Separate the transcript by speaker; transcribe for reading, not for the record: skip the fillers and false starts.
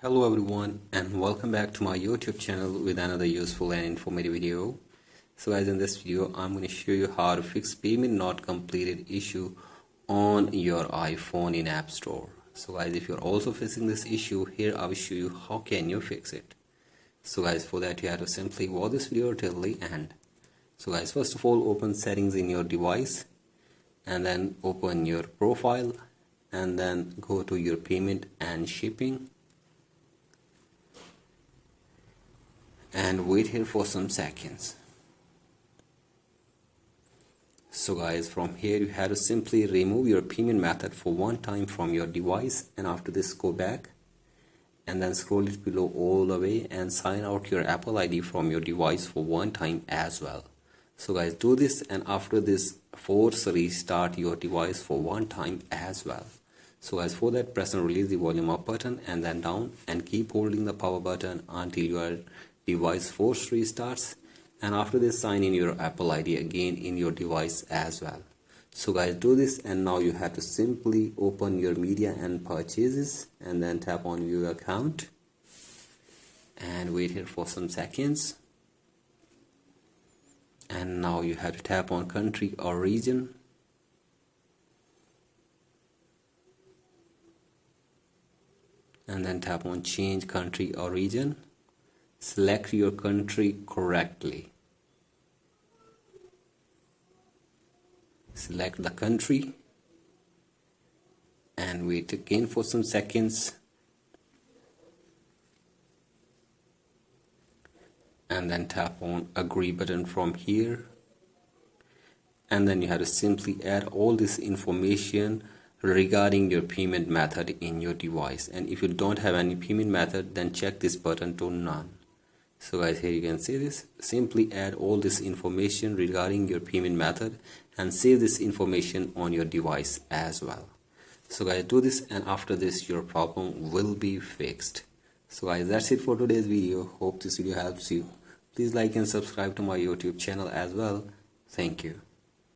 Speaker 1: Hello everyone and welcome back to my YouTube channel with another useful and informative video. So guys, in this video I'm going to show you how to fix payment not completed issue on your iPhone in App Store. So guys, if you're also facing this issue, here I will show you how can you fix it. So guys, for that you have to simply watch this video till the end. So guys, first of all, open settings in your device and then open your profile and then go to your payment and shipping and wait here for some seconds. So guys, from here you have to simply remove your payment method for one time from your device, and after this go back and then scroll it below all the way and sign out your Apple ID from your device for one time as well. So guys, do this, and after this force restart your device for one time as well. So guys, for that press and release the volume up button and then down, and keep holding the power button until your device force restarts, and after this sign in your Apple ID again in your device as well. So guys, do this, and now you have to simply open your media and purchases and then tap on view account and wait here for some seconds. And now you have to tap on country or region and then tap on change country or region. Select your country correctly. Select the country and wait again for some seconds, and then tap on agree button from here, and then you have to simply add all this information regarding your payment method in your device. And if you don't have any payment method, then check this button to none. So guys, here you can see this. Simply add all this information regarding your payment method and save this information on your device as well. So guys, do this, and after this your problem will be fixed. So guys, that's it for today's video. Hope this video helps you. Please like and subscribe to my YouTube channel as well. Thank you.